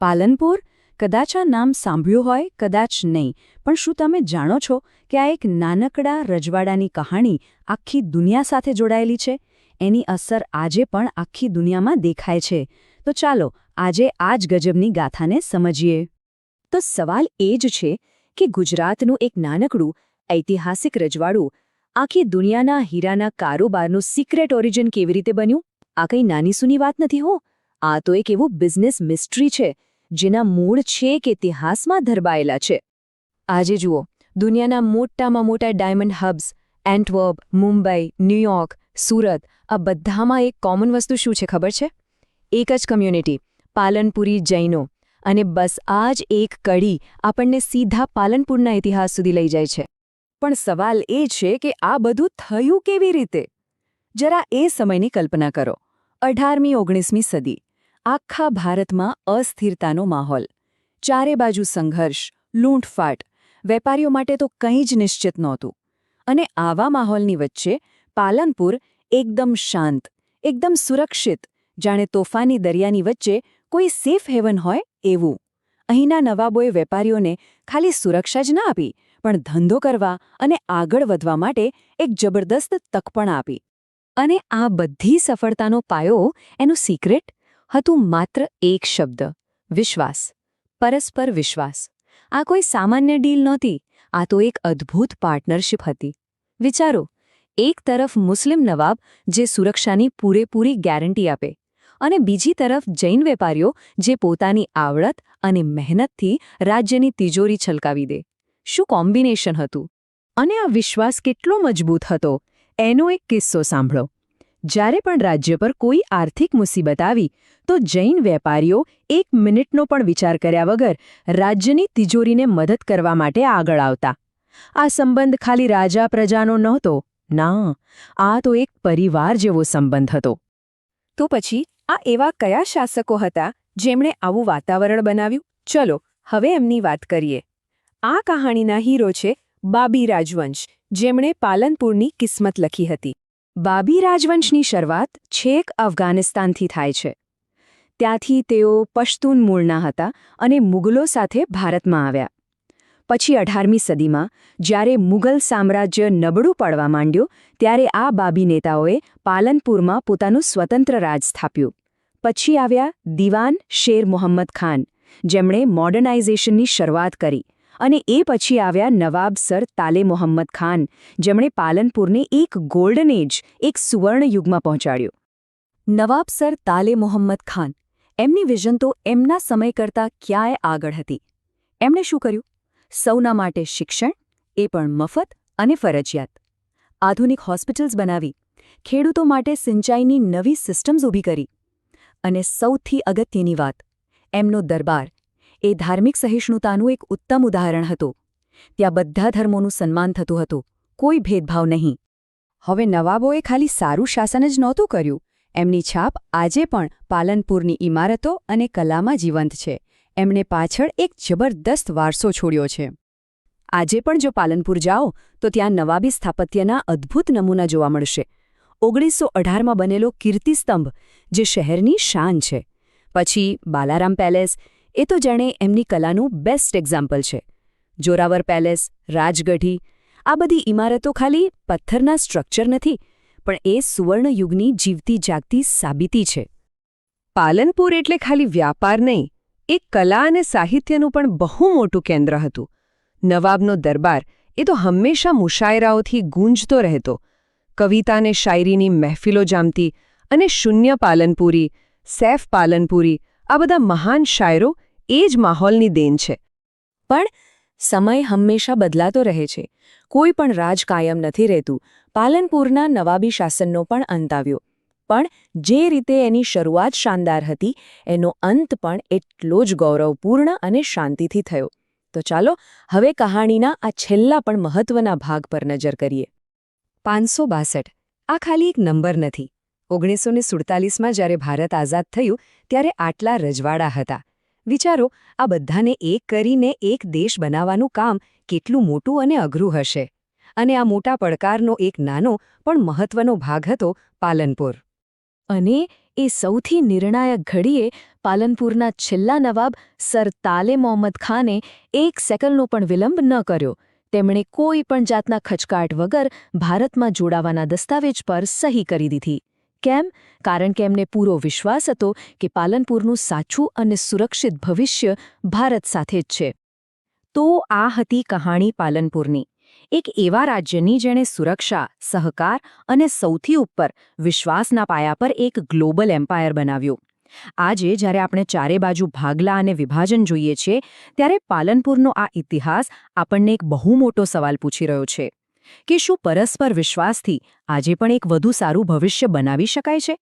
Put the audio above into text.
પાલનપુર? કદાચ આ નામ સાંભળ્યું હોય, કદાચ નહીં, પણ શું તમે જાણો છો કે આ એક નાનકડા રજવાડાની કહાણી આખી દુનિયા સાથે જોડાયેલી છે? એની અસર આજે પણ આખી દુનિયામાં દેખાય છે. તો ચાલો આજે આ જ ગજબની ગાથાને સમજીએ. તો સવાલ એ જ છે કે ગુજરાતનું એક નાનકડું ઐતિહાસિક રજવાડું આખી દુનિયાના હીરાના કારોબારનું સિક્રેટ ઓરિજિન કેવી રીતે બન્યું? આ કંઈ નાની સૂની વાત નથી હો. આ તો એક એવું બિઝનેસ મિસ્ટ્રી છે જેના મૂળ છેક ઇતિહાસમાં ધરબાયેલા છે. આજે જુઓ, દુનિયાના મોટામાં મોટા diamond hubs Antwerp, Mumbai, New York, Surat, આ બધામાં એક કોમન વસ્તુ શું છે ખબર છે? એક જ કમ્યુનિટી, પાલનપુરી જૈનો. અને બસ આ જ એક કડી આપણને સીધા પાલનપુરના ઇતિહાસ સુધી લઈ જાય છે. પણ સવાલ એ છે કે આ બધું થયું કેવી રીતે? જરા એ સમયની કલ્પના કરો. 18મી-19મી સદી. આખા ભારતમાં અસ્થિરતાનો માહોલ. ચારે બાજુ સંઘર્ષ, લૂંટફાટ. વેપારીઓ માટે તો કંઈ જ નિશ્ચિત નહોતું. અને આવા માહોલની વચ્ચે પાલનપુર એકદમ શાંત, એકદમ સુરક્ષિત, જાણે તોફાની દરિયાની વચ્ચે કોઈ સેફ હેવન હોય એવું. અહીંના નવાબોએ વેપારીઓને ખાલી સુરક્ષા જ ના આપી, પણ ધંધો કરવા અને આગળ વધવા માટે એક જબરદસ્ત તક પણ આપી. અને આ બધી સફળતાનો પાયો, એનું સિક્રેટ હતું માત્ર એક શબ્દ: વિશ્વાસ. પરસ્પર વિશ્વાસ. આ કોઈ સામાન્ય ડીલ નહોતી, આ તો એક અદ્ભુત પાર્ટનરશિપ હતી. વિચારો, એક તરફ મુસ્લિમ નવાબ જે સુરક્ષાની પૂરેપૂરી ગેરંટી આપે, અને બીજી તરફ જૈન વેપારીઓ જે પોતાની આવડત અને મહેનતથી રાજ્યની તિજોરી છલકાવી દે. શું કોમ્બિનેશન હતું! અને આ વિશ્વાસ કેટલો મજબૂત હતો એનો એક કિસ્સો સાંભળો. જ્યારે પણ રાજ્ય પર કોઈ આર્થિક મુસીબત આવી તો જૈન વેપારીઓ એક મિનિટનો પણ વિચાર કર્યા વગર રાજ્યની તિજોરીને મદદ કરવા માટે આગળ આવતા. આ સંબંધ ખાલી રાજા પ્રજાનો નહોતો, ના, આ તો એક પરિવાર જેવો સંબંધ હતો. તો પછી આ એવા કયા શાસકો હતા જેમણે આવું વાતાવરણ બનાવ્યું? ચલો હવે એમની વાત કરીએ. આ કહાણીના હીરો છે બાબી રાજવંશ, જેમણે પાલનપુરની કિસ્મત લખી હતી. બાબી રાજવંશની શરૂઆત છેક અફઘાનિસ્તાનથી થાય છે. ત્યાંથી તેઓ પશ્તુન મૂળના હતા અને મુગલો સાથે ભારતમાં આવ્યા. પછી 18મી સદીમાં જ્યારે મુગલ સામ્રાજ્ય નબળું પડવા માંડ્યું, ત્યારે આ બાબી નેતાઓએ પાલનપુરમાં પોતાનું સ્વતંત્ર રાજ સ્થાપ્યું. પછી આવ્યા દિવાન શેર મોહમ્મદ ખાન, જેમણે મોડર્નાઇઝેશનની શરૂઆત કરી. અને એ પછી આવ્યા નવાબ સર તાલે મોહમ્મદ ખાન, જેમણે પાલનપુરને એક ગોલ્ડન એજ, એક સુવર્ણ યુગમાં પહોંચાડ્યું. નવાબ સર તાલે મોહમ્મદ ખાન, એમની વિઝન તો એમના સમય કરતાં ક્યાંય આગળ હતી. એમણે શું કર્યું? સૌના માટે શિક્ષણ, એ પણ મફત અને ફરજિયાત. આધુનિક હોસ્પિટલ્સ બનાવી, ખેડૂતો માટે સિંચાઈની નવી સિસ્ટમ્સ ઊભી કરી. અને સૌથી અગત્યની વાત, એમનો દરબાર, એ ધાર્મિક સહિષ્ણુતાનું એક ઉત્તમ ઉદાહરણ હતું. ત્યાં બધા ધર્મોનું સન્માન થતું હતું, કોઈ ભેદભાવ નહીં. હવે નવાબોએ ખાલી સારું શાસન જ નહોતું કર્યું, એમની છાપ આજે પણ પાલનપુરની ઇમારતો અને કલામાં જીવંત છે. એમણે પાછળ એક જબરદસ્ત વારસો છોડ્યો છે. આજે પણ જો પાલનપુર જાઓ તો ત્યાં નવાબી સ્થાપત્યના અદ્ભુત નમૂના જોવા મળશે. 1918માં બનેલો કીર્તિસ્તંભ, જે શહેરની શાન છે. પછી બાલારામ પેલેસ, એ તો જાણે એમની કલાનું બેસ્ટ એક્ઝામ્પલ છે. જોરાવર પેલેસ, રાજગઢી, આ બધી ઇમારતો ખાલી પથ્થરના સ્ટ્રક્ચર નથી, પણ એ સુવર્ણ યુગની જીવતી જાગતી સાબિતી છે. પાલનપુર એટલે ખાલી વ્યાપાર નહીં, એક કલા અને સાહિત્યનું પણ બહુ મોટું કેન્દ્ર હતું. નવાબનો દરબાર એ તો હંમેશા મુશાયરાઓથી ગૂંજતો રહેતો. કવિતા અને શાયરીની મહેફિલો જામતી, અને શૂન્ય પાલનપુરી, સૈફ પાલનપુરી, આ બધા મહાન શાયરો એ જ માહોલની દેન છે. પણ સમય હંમેશા બદલાતો રહે છે. કોઈ પણ રાજ કાયમ નથી રહેતું. પાલનપુરના નવાબી શાસનનો પણ અંત આવ્યો. પણ જે રીતે એની શરૂઆત શાનદાર હતી, એનો અંત પણ એટલો જ ગૌરવપૂર્ણ અને શાંતિથી થયો. તો ચાલો હવે કહાણીના આ છેલ્લા પણ મહત્વના ભાગ પર નજર કરીએ. 562. આ ખાલી એક નંબર નથી. 1947માં જ્યારે ભારત આઝાદ થયું ત્યારે આટલા રજવાડા હતા. વિચારો, આ બધાને એક કરીને એક દેશ બનાવવાનું કામ કેટલું મોટું અને અઘરું હશે. અને આ મોટા પડકારનો એક નાનો પણ મહત્વનો ભાગ હતો પાલનપુર. અને એ સૌથી નિર્ણાયક ઘડીએ પાલનપુરના છેલ્લા નવાબ સર તાલે મોહમ્મદ ખાને 1 સેકન્ડનો પણ વિલંબ ન કર્યો. તેમણે કોઈ પણ જાતના ખચકાટ વગર ભારતમાં જોડાવાના દસ્તાવેજ પર સહી કરી દીધી. કેમ? કારણ કે એમને પૂરો વિશ્વાસ હતો કે પાલનપુરનું સાચું અને સુરક્ષિત ભવિષ્ય ભારત સાથે જ છે. તો આ હતી કહાણી પાલનપુરની, એક એવા રાજ્યની જેણે સુરક્ષા, સહકાર અને સૌથી ઉપર વિશ્વાસના પાયા પર એક ગ્લોબલ એમ્પાયર બનાવ્યું. આજે જ્યારે આપણે ચારે બાજુ ભાગલા અને વિભાજન જોઈએ છીએ, ત્યારે પાલનપુરનો આ ઇતિહાસ આપણને એક બહુ મોટો સવાલ પૂછી રહ્યો છે કે શું પરસ્પર વિશ્વાસથી આજે પણ એક વધુ સારું ભવિષ્ય બનાવી શકાય છે?